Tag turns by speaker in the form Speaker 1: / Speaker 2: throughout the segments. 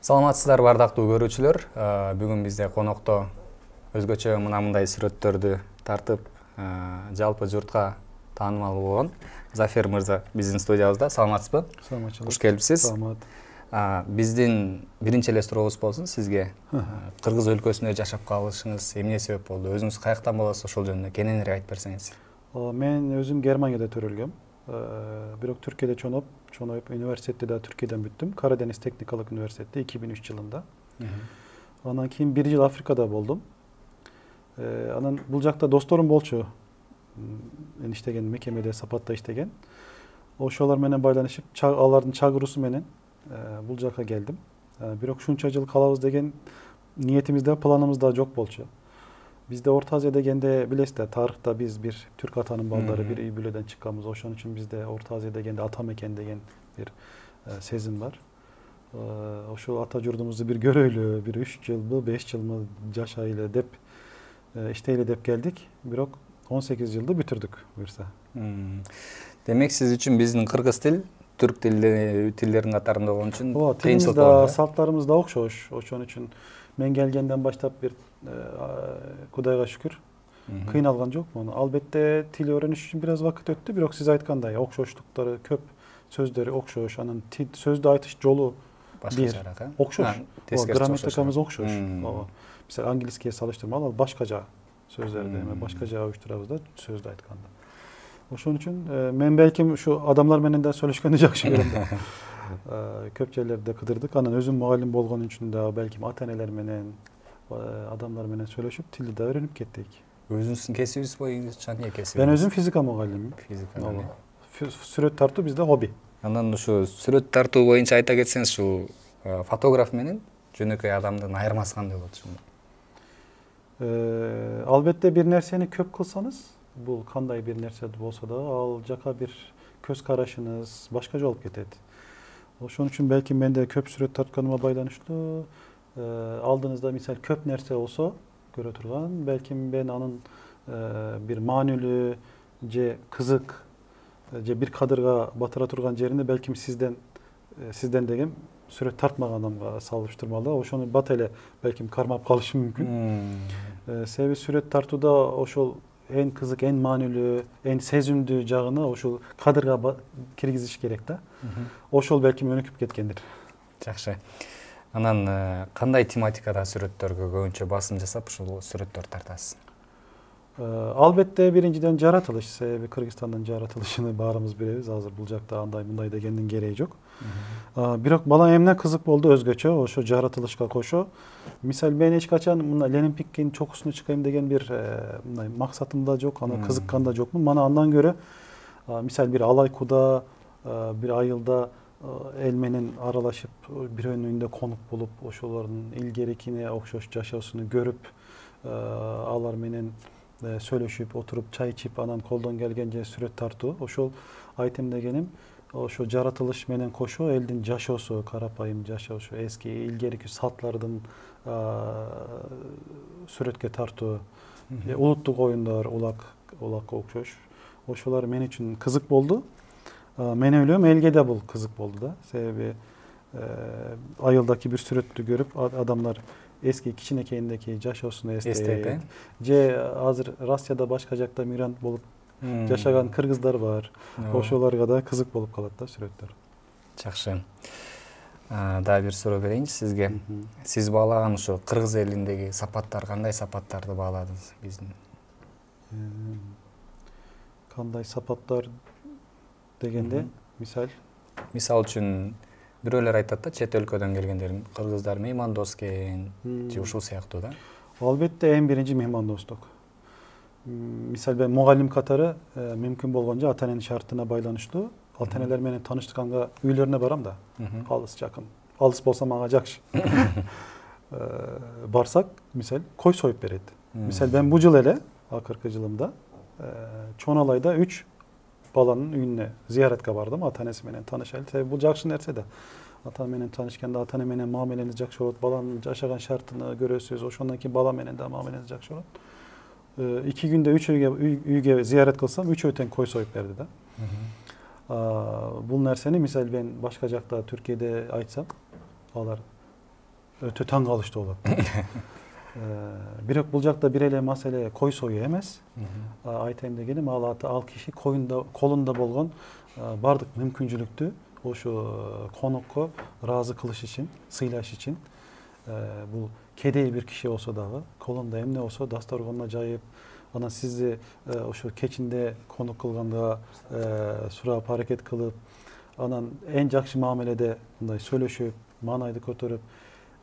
Speaker 1: Саламатсыздарбы ардактуу көрүүчүлөр. Бүгүн бизде конокто өзгөчө мындай сүрөттөрдү тартып, жалпы журтка таанымал болгон Зафер мырза биздин студиябызда. Саламатсызбы?
Speaker 2: Саламатчылык.
Speaker 1: Куш келипсиз.
Speaker 2: Саламат.
Speaker 1: Биздин биринчи эле сурообуз болсун сизге. Кыргыз өлкөсүндө жашап калышыңыз эмне себеп болду? Өзүңүз каяктан болосуз, ошол жөнүндө кененирээк айтып берсеңиз.
Speaker 2: Мен өзүм Германияда төрөлгөм. Бирок Түркияда чоноюп университетти да Түркиядан бүттүм. Карадениз техникалык университетте 2003 жылында. Анан кийин 1 жыл Африкада болдум. Анан бул жакта досторум болчу. Мен иштеген мекемеде сапатта иштеген. Ошолор менен байланышып, алардын чакыруусу менен бул жака келдим. Бирок шунча жыл калабыз деген ниетимизде, планымызда жок болчу. Бизде Орто Азия дегенде билесиздер, тарыхта биз бир түрк атанын балдары, бир үй бүлөдөн чыкканбыз. Ошон үчүн бизде Орто Азия дегенде ата мекен деген бир сезим бар. Ошол ата журдумузду бир көрөйлү, бир 3 жылбы, 5 жылбы жашайлы деп иштейли деп келдик. Бирок 18 жылды бүтүрдүк буюрса.
Speaker 1: Демек сиз үчүн биздин кыргыз тил түрк тилдеринин катарында болгон үчүн
Speaker 2: кыйынчылык да, салттарыбыз да окшош. Ошон үчүн мен келгенден баштап бир Кудайга шүкүр кыйналган жокмун. Албетте тил öğрөнүш үчүн бир аз убакыт өттү, бирок сиз айткандай окшоштуктары көп, сөздөрү окшош, анан сөздү айтыш жолу
Speaker 1: башкачараак,
Speaker 2: окшош. Грамматикабыз окшош. Мисалы англискиге салыштырмалуу ал башкача сөздөрдү, эми башкача уюштурабыз да сөздү айтканда. Ошон үчүн мен белким ушу адамдар менен да сүйлөшкөндү жакшы көрөм. Көп жерлерде кыдырдык. Анан өзүм мугалим болгон үчүн да белким ата-энелер менен, адамдар менен сүйлөшүп тилди да öğрөнүп кеттик.
Speaker 1: Өзүңүздүн кесибиңиз боюнча эмне кесип?
Speaker 2: Мен өзүм физика мугалиммин.
Speaker 1: Физика.
Speaker 2: Сүрөт тартуу бизде хобби.
Speaker 1: Анан ушу сүрөт тартуу боюнча айта кетсеңиз, ушул фотограф менен жөнөкөй адамдын айырмасы кандай болот ушунда?
Speaker 2: Албетте бир нерсени көп кылсаңыз, бул кандай бир нерсе болсо да, ал жака бир көз карашыңыз башкача болуп кетет. Ошон үчүн белки менде көп сүрөт тартканыма байланыштуу, алдыңызда мисал көп нерсе болсо көрө турган, белки мен анын бир маанилүү же кызык же бир кадырга батыра турган жерине белки сизден деген сүрөт тартмаган адамга салыштырмалуу, ошону бат эле белки кармап калышы мүмкүн. Себеби сүрөт тартууда ошол эң кызык, эң маанилүү, эң сезимдүү жагына ошол кадырга киргизиш керек да. Ошол белки өнүкүп кеткендир.
Speaker 1: Жакшы. Анан кандай тематикада сүрөттөргө көбүнчө басым жасап ушул сүрөттөрдү тартасыз?
Speaker 2: Албетте биринчиден жаратылыш, себеби Кыргызстандын жаратылышын баарыбыз билебиз. Азыр бул жакта андай мындай дегендин кереги жок. Бирок бала эмне кызык болду өзгөчө, ошо жаратылышка кошо. Мисал мен эч качан мына Ленин пиккин чокусуна чыкайм деген бир мындай максатым да жок, аны кызыккан да жокмун. Мана андан көрө мисал бир алайкуда, бир айылда эл менен аралашып, бирөөнүн үйүндө конук болуп, ошолордун илгерикине окшош жашоосуну көрүп, алар менен сүйлөшүп, отуруп, чай ичип, анан колдон келгенче сүрөт тартуу. Ошол айтем дегеним, ошо жаратылыш менен кошо элдин жашоосу, карапайым жашоосу, эски илгерки салттардын сүрөткө тартуу, улуттук оюндар, улакка окшош. Ошолор мен үчүн кызык болду. Мен ойлойм, элге да бул кызык болду да. Себеби айылдагы бир сүрөттү көрүп, адамдар эски кичинекейиндеги жашоосуну эстейт. Же азыр Россияда башка жакта мигрант болуп жашаган кыргыздар бар. Ошолорго да кызык болуп калат да сүрөттөр.
Speaker 1: Жакшы. Дагы бир суроо берейинчи сизге. Сиз баалаган ошо кыргыз элиндеги сапаттар кандай сапаттарды бааладыңыз биздин?
Speaker 2: Кандай сапаттар дегенде,
Speaker 1: мисал үчүн бирөөлөр айтат да, чет өлкөдөн келгендер кыргыздар меймандос экен, же ушул сыяктуу да.
Speaker 2: Албетте эң биринчи меймандостук. Мисал мен мугалим катары мүмкүн болгончо ата-эненин шартына байланыштуу, ата-энелер менен тааныштырганга үйлөрүнө барам да. Алыс жакын. Алыс болсо мага жакшы. Барсак, мисал кой союп берет. Мисал мен бул жыл эле, акыркы жылымда Чоң Алайда 3 баланын үйүнө зияратка бардым, ата-энеси менен таанышайлы. Себеби бул жакшы нерсе да. Ата менен таанышканда ата-эне менен мамилеңиз жакшы болот, баланын жашаган шартын көрөсүз, ошондон кийин бала менен да мамилеңиз жакшы болот. 2 күндө 3 үйгө зиярат кылсам, 3 тең кой союп берди да. Бул нерсени мисал мен башка жакта Түркияде айтсам, алар öte taң калыштуу болот. Бирок бул жакта бир эле маселе кой сою эмес. Айтайын дегеним ал киши колунда болгон бардык мүмкүнчүлүктү ошо конокко ыраазы кылыш үчүн, сыйлаш үчүн бул кедей бир киши болсо дагы колунда эмне болсо дасторгонуна жайып, анан сизди ошо кечинде конок кылганда сурап аракет кылып, анан эң жакшы мамиледе мындай сүйлөшүп, маанайды көтөрүп,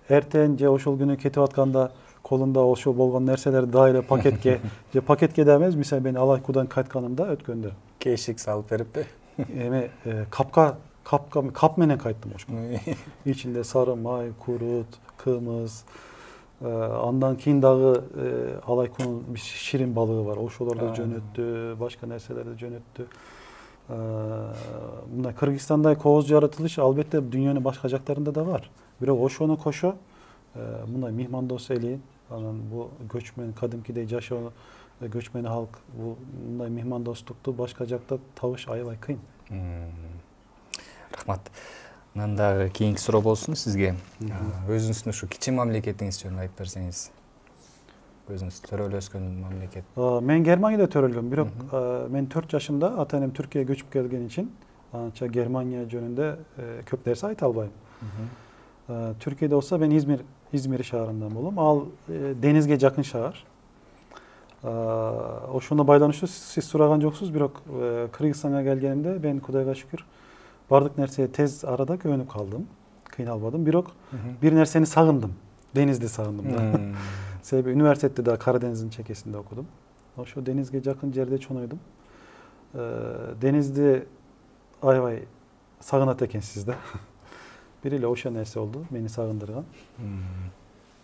Speaker 2: эртең же ошол күнү кетип атканда колунда ошо болгон нерселерди дагы эле пакетке же пакетке да эмес, мисалы мен Алайкудан кайтканымда өткөндө
Speaker 1: кешик салып бериппи?
Speaker 2: Эме кап менен кайттым ошко. Ичинде сары май, курут, кымыз, андан кийин дагы Алайкунун ширин балыгы бар. Ошолорду жөнөттү, башка нерселерди жөнөттү. Мындай Кыргызстандай кооз жаратылыш албетте дүйнөнүн башка жактарында да бар. Бирок ошону кошо мындай меймандос эли, анан бул көчмөн кадимкидей жашоо, көчмөн халк, бул мындай меймандостукту башка жакта табыш аябай кыйын.
Speaker 1: Рахмат. Анан дагы кийинки суроо болсун сизге. Өзүңүздүн ушу кичи мамлекетиңиз жөнүндө айтып берсеңиз. Өзүңүз төрөлүп өскөн мамлекет.
Speaker 2: Мен Германияда төрөлгөм, бирок мен 4 жашымда ата-энем Түркияга көчүп келген үчүн анча Германия жөнүндө көп нерсе айта албайм. Türkiye'de olsa ben İzmir şаарından болом. Ал денизге жакын шаар. Ошондо байланыштуу сиз сураган жоксуз, бирок Кыргызстанга келгенимде мен Кудайга шүкүр бардык нерсеге тез арада көөнүп калдым. Кыйналбадым, бирок бир нерсени сагындым. Денизди сагындым. Себеби университетте да Кара Денизин чекесинде окудум. Ошо денизге жакын жерде чоңойдум. Денизди аябай сагынат экенсиз да. Бир эле ошо нерсе болду, мени сагындырган.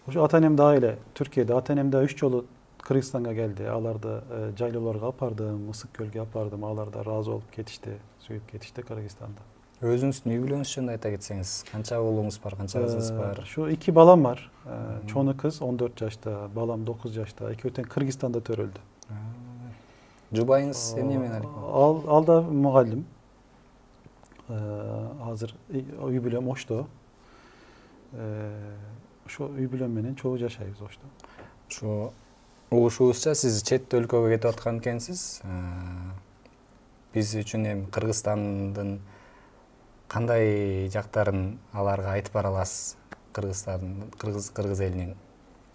Speaker 2: Ошо ата-энем дагы эле Түркияда, ата-энем да 3 жолу Кыргызстанга келди. Аларды жайлоолорго апардым, Ысык көлгө апардым. Алар да ыраазы болуп кетишти, сүйүп кетишти Кыргызстанда.
Speaker 1: Өзүңүздүн үй бүлөңүз жөнүндө айта кетсеңиз, канча уулуңуз бар, канча кызыңыз бар?
Speaker 2: Şu 2 балам бар. Чону кыз 14 жашта, балам 9 жашта. Экөө тең Кыргызстанда төрөлдү.
Speaker 1: Жубайыңыз эмне менен алек?
Speaker 2: Ал да мугалим. Азыр үй бүлөм Ошто. Ошо үй бүлөм менен чогуу жашайбыз Ошто.
Speaker 1: Ошо угушубузча сиз чет өлкөгө кетип аткан экенсиз. Биз үчүн эми Кыргызстандын кандай жактарын аларга айтып бара аласыз? Кыргыз элинин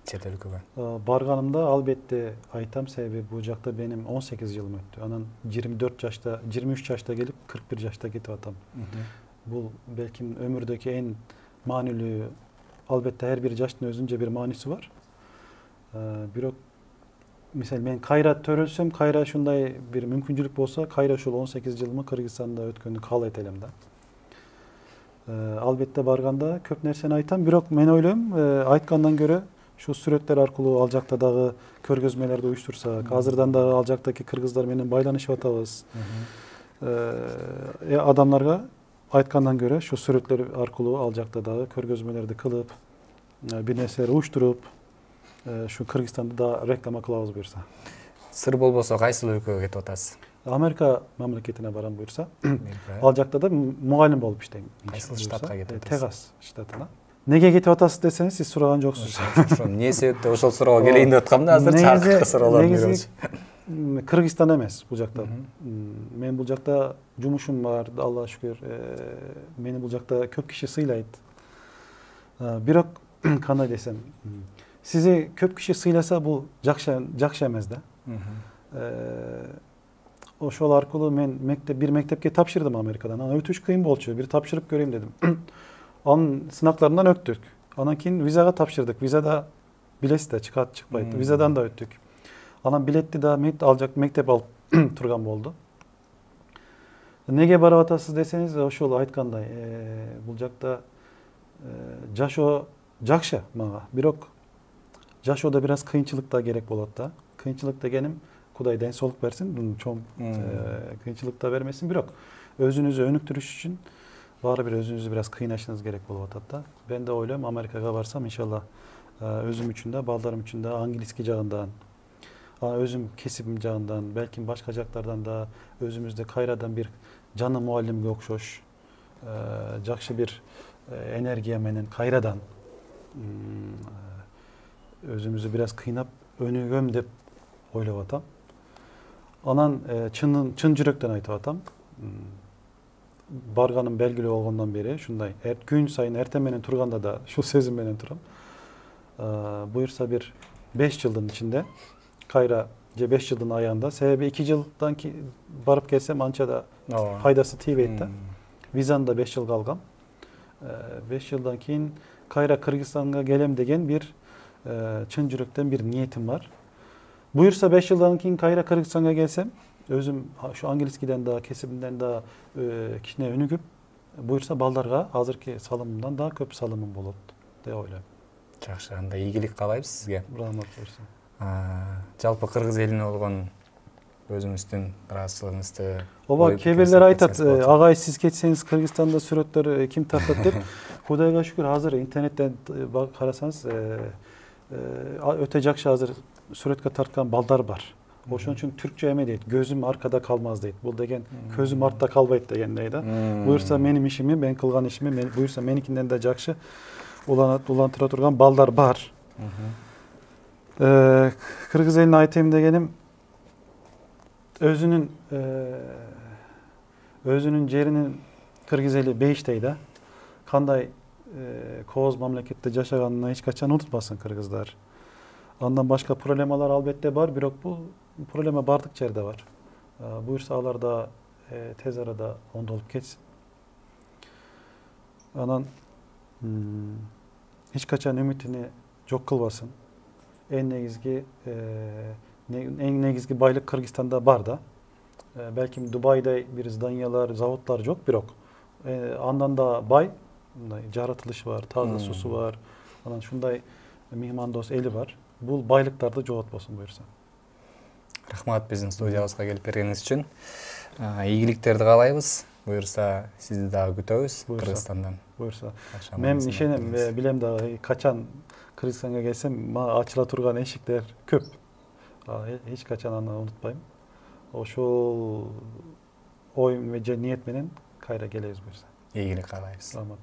Speaker 1: чет өлкөгө.
Speaker 2: Барганымда албетте айтам, себеби бул жакта менин 18 жылым өттү. Анан 24 жашта, 23 жашта келип 41 жашта кетип атам. Бул белким өмүрдөгү эң маанилүү, албетте ар бир жаштын өзүнчө бир мааниси бар. Бирок мисалы мен кайра төрөлсөм, кайра ушундай бир мүмкүнчүлүк болсо, кайра ушул 18 жылымы Кыргызстанда өткөндү каалайт элем да. Албетте барганда көп нерсени айтам, бирок мен ойлойм, айткандан көрө şu сүрөттөр аркылуу ал жакта дагы көргөзмөлөрдү уюштурсак, азырдан дагы ал жактагы кыргыздар менен байланышып атабыз. Адамдарга айткандан көрө şu сүрөттөр аркылуу ал жакта дагы көргөзмөлөрдү кылып, бир нерселерди уюштуруп, şu Кыргызстанды да реклама кылабыз буюрса.
Speaker 1: Сыр болбосо кайсыл өлкөгө кетип атасыз?
Speaker 2: Америка мамлекетине барам буюрса. Ал жакта да мугалим болуп иштейм.
Speaker 1: Кайсыл штатка кетип атасыз?
Speaker 2: Техас штатына. Неге кетип атасыз десеңиз, сиз сураган жоксуз.
Speaker 1: Эмне себептен ошол суроого келейин деп аткам да, азыр чакырткы суроолорду беребиз.
Speaker 2: Кыргызстан эмес бул жакта. Мен бул жакта жумушум бар, Аллага шүкүр. Мени бул жакта көп киши сыйлайт. Бирок кандай десем, сизи көп киши сыйласа бул жакшы эмес да. Ошол аркылуу мен бир мектепке тапшырдым Америкадан. Анан өтүш кыйын болчу. Бир тапшырып көрөйм дедим. Анын сынактарынан өттүк. Анан кийин визага тапшырдык. Визада билесиз да, чыгат чыкпайт. Визадан да өттүк. Анан билетти да ал жак мектеп алып турган болду. Неге барып атасыз десеңиз, ошол айткандай, бул жакта жашоо жакшы мага. Бирок жашоодо бир аз кыйынчылык да керек болот да. Кыйынчылык дегеним Кудай ден соолук берсин, чоң кыйынчылык да бермесин, бирок өзүнүзү өнүктүрүш үчүн баары бир өзүнүздү бир аз кыйнашыңыз керек болуп атат да. Ben de ойлойм, Америкага барсам иншалла өзүм үчүн да, балдарым үчүн да английский жагынан, өзүм кесибим жагынан, белким башка жактардан да өзүмүздө кайрадан бир жаны мугалимге окшош жакшы бир энергия менен кайрадан Özümüzü biraz kıynap önügöm dep oylap atam. Anan çın yürekten aytып atam. Bargaным belgili olgandan beri şunday. Gün sayın ertem menen turganda da şu sözüm menen turam. Buyursa bir 5 yılın içinde kayra 5 yılın ayağında. Sebebi 2 yıldan ki barıp gelsem ança da faydası tiyip Vizan da 5 yıl kalgam. 5 yıldan keyin kayra Kırgızistan'a gelem degen bir çın yürekten bir niyetim var. Buyursa 5 yıldan keyin kayra Kırgızistan'a gelsem özüm şu Angilskiden daha kesiminden daha kişine önügüp buyursa baldarga hazırki salımımdan daha köp salımım bolot diye oylayım.
Speaker 1: Жакшы, анда ийгилик каалайбыз сизге.
Speaker 2: Rahmat olsun.
Speaker 1: Жалпы кыргыз элине болгон өзүңүздүн ыраазычылыгыңызды.
Speaker 2: Oba keberler aytat, agay siz geçseniz Kırgızistan'da suretleri kim tartat dep. Hudayga şükür hazır internetten karasanız öte jakşı hazır suretke tartkan baldar var. Oşun için Türkçe eme deyit. Gözüm arkada kalmaz deyit. Bu degen közüm artta kalbayt degen deydi. Buyursa benim işimi, ben kılgan işimi, buyursa menikinden de jakşı ulantıra turgan baldar var. Kırgız eline aytayım degenim özünün cerinin Kırgız eli Beyiş'teydi. Kanday Koz memlekette yaşaganına hiç kaçan unutmasın Kırgızlar. Ondan başka problemalar elbette var. Birok bu probleme bardıkça yerde var. Buyursa alarda tez arada onda olup geçsin. Anan hiç kaçan ümitini çok kılmasın. En negizgi baylık Kırgızistan'da var da. Belki Dubai'de bir zdanyalar, zavutlar çok birok. Andan da bay, caratılışı var, taze susu var. Anan şunday mihmandos eli var. Bu baylıklarda çoğaltmasın buyursa.
Speaker 1: Рахмат биздин студиябызга келип бергениңиз үчүн. Ийгиликтерди каалайбыз. Буюрса сизди дагы күтөбүз Кыргызстандан.
Speaker 2: Buyursa. Men işenim bilem da kaçan Kırgızistan'a gelsem açıla turgan eşikler köp. Hiç kaçan anı unutmayayım. O şu oyun ve niyet menen kayra geleyiz buyursa.
Speaker 1: Ийгилик каалайбыз.
Speaker 2: Rahmat.